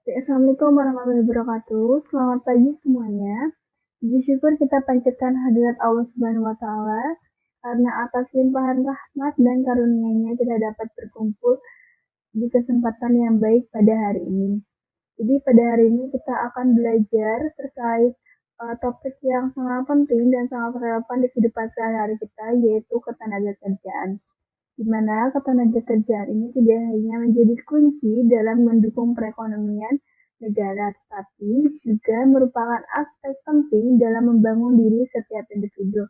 Assalamualaikum warahmatullahi wabarakatuh. Selamat pagi semuanya. Puji syukur kita panjatkan hadirat Allah Subhanahu wa Ta'ala karena atas limpahan rahmat dan karunia-Nya kita dapat berkumpul di kesempatan yang baik pada hari ini. Jadi pada hari ini kita akan belajar terkait topik yang sangat penting dan sangat relevan di kehidupan sehari-hari kita, yaitu ketenagakerjaan. Di mana ketenagakerjaan ini tidak hanya menjadi kunci dalam mendukung perekonomian negara, tetapi juga merupakan aspek penting dalam membangun diri setiap individu.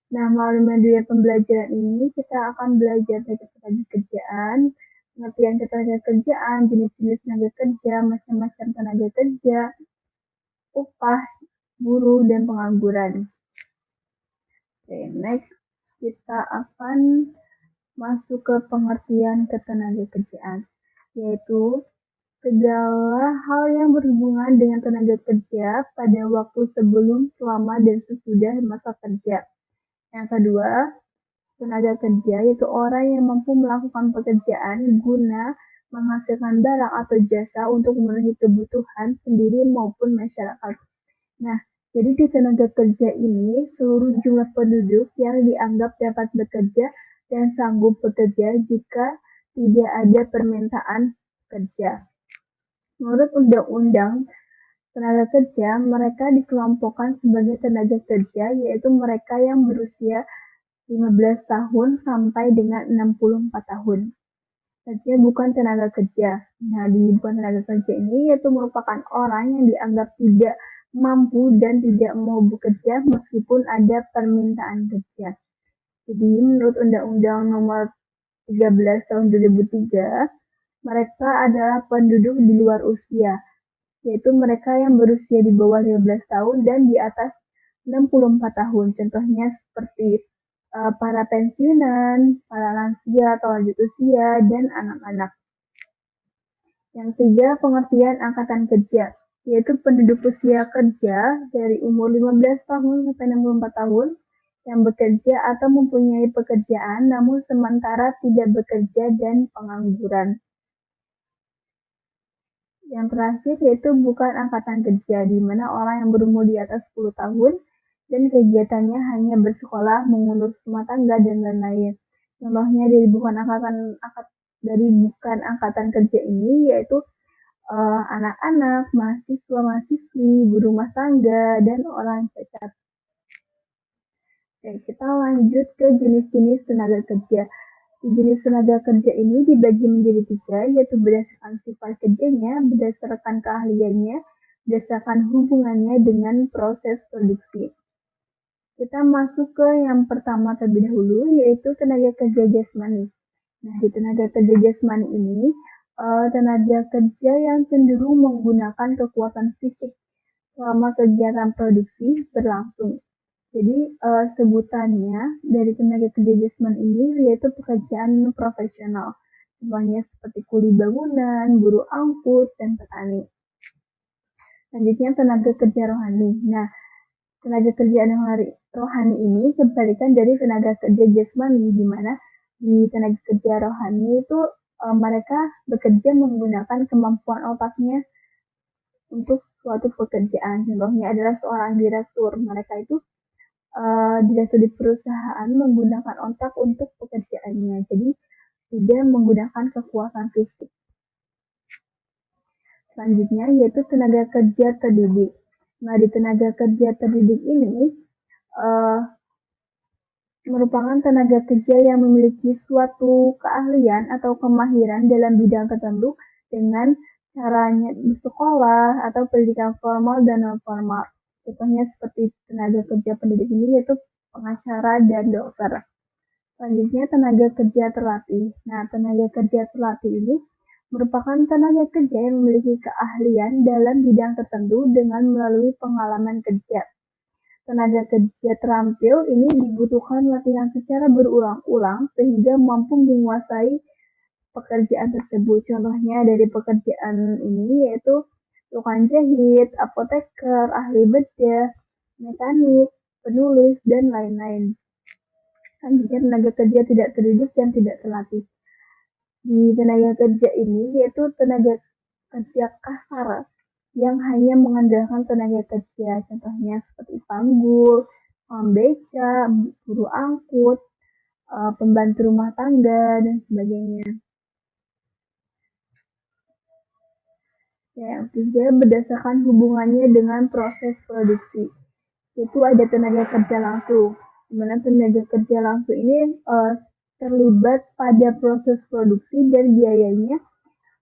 Nah, melalui media pembelajaran ini kita akan belajar tentang tenaga kerjaan, pengertian ketenaga kerjaan, jenis-jenis tenaga kerja, macam-macam tenaga kerja, upah, buruh, dan pengangguran. Oke, next kita akan masuk ke pengertian ketenaga kerjaan, yaitu segala hal yang berhubungan dengan tenaga kerja pada waktu sebelum, selama, dan sesudah masa kerja. Yang kedua, tenaga kerja yaitu orang yang mampu melakukan pekerjaan guna menghasilkan barang atau jasa untuk memenuhi kebutuhan sendiri maupun masyarakat. Nah, jadi di tenaga kerja ini seluruh jumlah penduduk yang dianggap dapat bekerja dan sanggup bekerja jika tidak ada permintaan kerja. Menurut Undang-Undang Tenaga Kerja, mereka dikelompokkan sebagai tenaga kerja, yaitu mereka yang berusia 15 tahun sampai dengan 64 tahun. Artinya bukan tenaga kerja. Nah, di bukan tenaga kerja ini yaitu merupakan orang yang dianggap tidak mampu dan tidak mau bekerja meskipun ada permintaan kerja. Jadi, menurut Undang-Undang Nomor 13 tahun 2003, mereka adalah penduduk di luar usia, yaitu mereka yang berusia di bawah 15 tahun dan di atas 64 tahun. Contohnya seperti para pensiunan, para lansia atau lanjut usia, dan anak-anak. Yang tiga, pengertian angkatan kerja, yaitu penduduk usia kerja dari umur 15 tahun sampai 64 tahun yang bekerja atau mempunyai pekerjaan namun sementara tidak bekerja dan pengangguran. Yang terakhir yaitu bukan angkatan kerja, di mana orang yang berumur di atas 10 tahun dan kegiatannya hanya bersekolah, mengurus rumah tangga, dan lain-lain. Contohnya dari bukan angkatan kerja ini yaitu anak-anak, mahasiswa-mahasiswi, ibu rumah tangga, dan orang cacat. Oke, kita lanjut ke jenis-jenis tenaga kerja. Jenis tenaga kerja ini dibagi menjadi tiga, yaitu berdasarkan sifat kerjanya, berdasarkan keahliannya, berdasarkan hubungannya dengan proses produksi. Kita masuk ke yang pertama terlebih dahulu, yaitu tenaga kerja jasmani. Nah, di tenaga kerja jasmani ini, tenaga kerja yang cenderung menggunakan kekuatan fisik selama kegiatan produksi berlangsung. Jadi sebutannya dari tenaga kerja jasmani ini yaitu pekerjaan profesional. Contohnya seperti kuli bangunan, buruh angkut, dan petani. Selanjutnya tenaga kerja rohani. Nah, tenaga kerja rohani ini kebalikan dari tenaga kerja jasmani, di mana di tenaga kerja rohani itu mereka bekerja menggunakan kemampuan otaknya untuk suatu pekerjaan. Contohnya adalah seorang direktur. Mereka itu direktur di perusahaan menggunakan otak untuk pekerjaannya. Jadi tidak menggunakan kekuatan fisik. Selanjutnya yaitu tenaga kerja terdidik. Nah, di tenaga kerja terdidik ini merupakan tenaga kerja yang memiliki suatu keahlian atau kemahiran dalam bidang tertentu dengan caranya di sekolah atau pendidikan formal dan non formal. Contohnya seperti tenaga kerja pendidik ini yaitu pengacara dan dokter. Selanjutnya tenaga kerja terlatih. Nah, tenaga kerja terlatih ini merupakan tenaga kerja yang memiliki keahlian dalam bidang tertentu dengan melalui pengalaman kerja. Tenaga kerja terampil ini dibutuhkan latihan secara berulang-ulang sehingga mampu menguasai pekerjaan tersebut. Contohnya dari pekerjaan ini yaitu tukang jahit, apoteker, ahli bedah, mekanik, penulis, dan lain-lain. Selanjutnya tenaga kerja tidak terdidik dan tidak terlatih. Di tenaga kerja ini yaitu tenaga kerja kasar yang hanya mengandalkan tenaga kerja, contohnya seperti panggul, beca, buruh angkut, pembantu rumah tangga, dan sebagainya. Ya, yang ketiga, berdasarkan hubungannya dengan proses produksi. Itu ada tenaga kerja langsung. Di mana tenaga kerja langsung ini terlibat pada proses produksi dan biayanya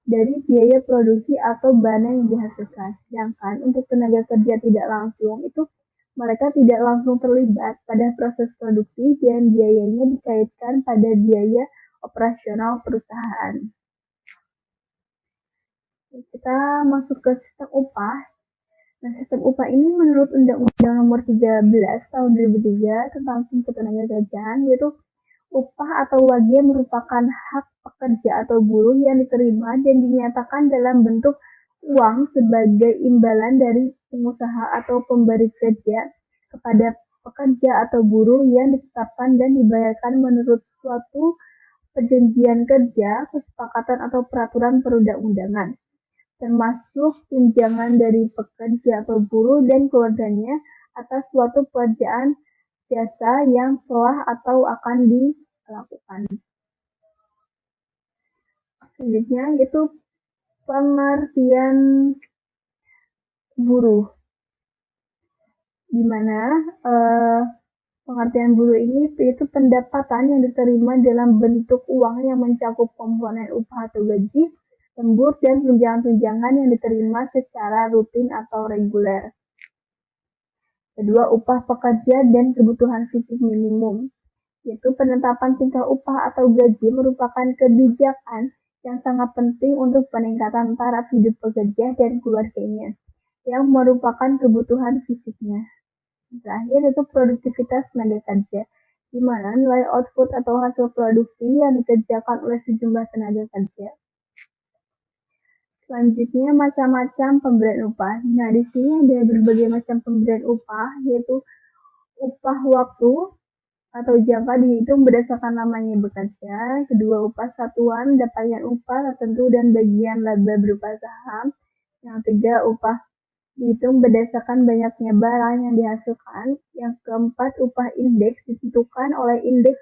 dari biaya produksi atau barang yang dihasilkan. Sedangkan untuk tenaga kerja tidak langsung itu mereka tidak langsung terlibat pada proses produksi dan biayanya dikaitkan pada biaya operasional perusahaan. Kita masuk ke sistem upah. Nah, sistem upah ini menurut Undang-Undang Nomor 13 Tahun 2003 tentang Ketenagakerjaan, yaitu upah atau wage merupakan hak pekerja atau buruh yang diterima dan dinyatakan dalam bentuk uang sebagai imbalan dari pengusaha atau pemberi kerja kepada pekerja atau buruh yang ditetapkan dan dibayarkan menurut suatu perjanjian kerja, kesepakatan atau peraturan perundang-undangan, termasuk tunjangan dari pekerja atau buruh dan keluarganya atas suatu pekerjaan jasa yang telah atau akan dilakukan. Selanjutnya yaitu pengertian buruh, di mana pengertian buruh ini yaitu pendapatan yang diterima dalam bentuk uang yang mencakup komponen upah atau gaji, lembur, dan tunjangan-tunjangan yang diterima secara rutin atau reguler. Kedua, upah pekerja dan kebutuhan fisik minimum, yaitu penetapan tingkat upah atau gaji merupakan kebijakan yang sangat penting untuk peningkatan taraf hidup pekerja dan keluarganya, yang merupakan kebutuhan fisiknya. Terakhir itu produktivitas tenaga kerja, di mana nilai output atau hasil produksi yang dikerjakan oleh sejumlah tenaga kerja. Selanjutnya macam-macam pemberian upah. Nah, di sini ada berbagai macam pemberian upah, yaitu upah waktu atau jangka dihitung berdasarkan lamanya bekerja. Kedua, upah satuan, dapatkan upah tertentu dan bagian laba berupa saham. Yang ketiga, upah dihitung berdasarkan banyaknya barang yang dihasilkan. Yang keempat, upah indeks ditentukan oleh indeks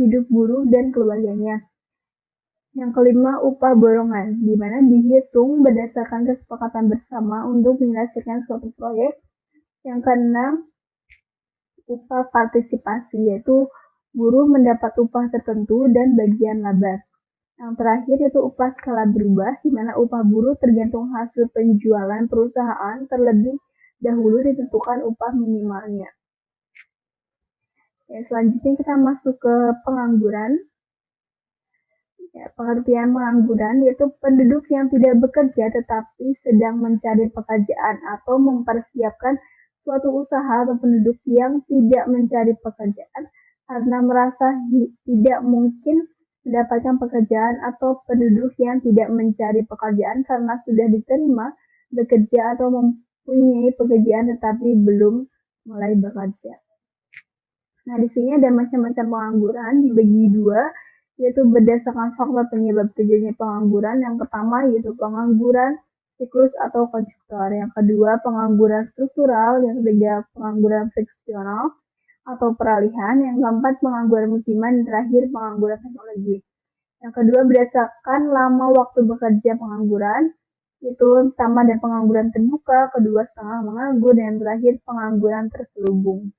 hidup buruh dan keluarganya. Yang kelima, upah borongan, di mana dihitung berdasarkan kesepakatan bersama untuk menyelesaikan suatu proyek. Yang keenam, upah partisipasi, yaitu buruh mendapat upah tertentu dan bagian laba. Yang terakhir yaitu upah skala berubah, di mana upah buruh tergantung hasil penjualan perusahaan terlebih dahulu ditentukan upah minimalnya. Ya, selanjutnya kita masuk ke pengangguran. Ya, pengertian pengangguran yaitu penduduk yang tidak bekerja tetapi sedang mencari pekerjaan atau mempersiapkan suatu usaha, atau penduduk yang tidak mencari pekerjaan karena merasa tidak mungkin mendapatkan pekerjaan, atau penduduk yang tidak mencari pekerjaan karena sudah diterima bekerja atau mempunyai pekerjaan tetapi belum mulai bekerja. Nah, di sini ada macam-macam pengangguran dibagi dua, yaitu berdasarkan faktor penyebab terjadinya pengangguran. Yang pertama yaitu pengangguran siklus atau konjuktur. Yang kedua pengangguran struktural. Yang ketiga pengangguran friksional atau peralihan. Yang keempat pengangguran musiman. Dan terakhir pengangguran teknologi. Yang kedua berdasarkan lama waktu bekerja pengangguran, itu pertama ada pengangguran terbuka, kedua setengah menganggur, dan yang terakhir pengangguran terselubung.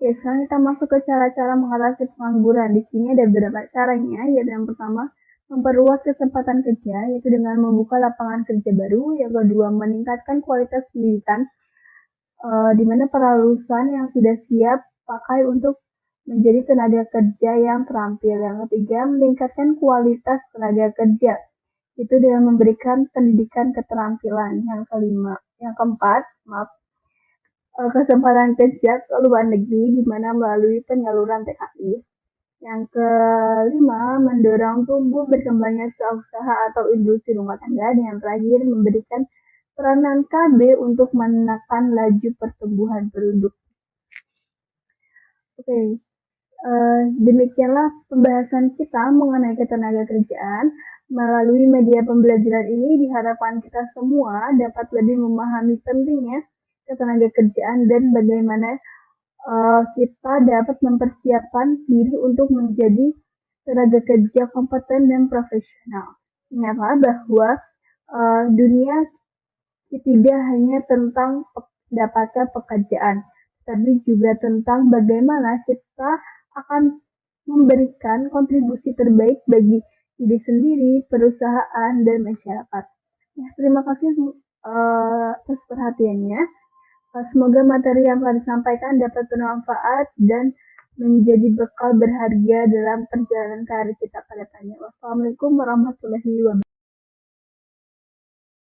Oke, sekarang kita masuk ke cara-cara mengatasi pengangguran. Di sini ada beberapa caranya, yaitu yang pertama, memperluas kesempatan kerja, yaitu dengan membuka lapangan kerja baru. Yang kedua, meningkatkan kualitas pendidikan, di mana para lulusan yang sudah siap pakai untuk menjadi tenaga kerja yang terampil. Yang ketiga, meningkatkan kualitas tenaga kerja, itu dengan memberikan pendidikan keterampilan. Yang keempat, kesempatan kerja ke luar negeri, di mana melalui penyaluran TKI. Yang kelima, mendorong tumbuh berkembangnya usaha atau industri rumah tangga. Dan yang terakhir, memberikan peranan KB untuk menekan laju pertumbuhan penduduk. Oke, Demikianlah pembahasan kita mengenai ketenagakerjaan. Melalui media pembelajaran ini diharapkan kita semua dapat lebih memahami pentingnya ketenagakerjaan dan bagaimana kita dapat mempersiapkan diri untuk menjadi tenaga kerja kompeten dan profesional. Ingatlah bahwa dunia tidak hanya tentang mendapatkan pekerjaan, tapi juga tentang bagaimana kita akan memberikan kontribusi terbaik bagi diri sendiri, perusahaan, dan masyarakat. Ya, terima kasih atas perhatiannya. Semoga materi yang telah disampaikan dapat bermanfaat dan menjadi bekal berharga dalam perjalanan karir kita pada depannya. Wassalamualaikum warahmatullahi wabarakatuh.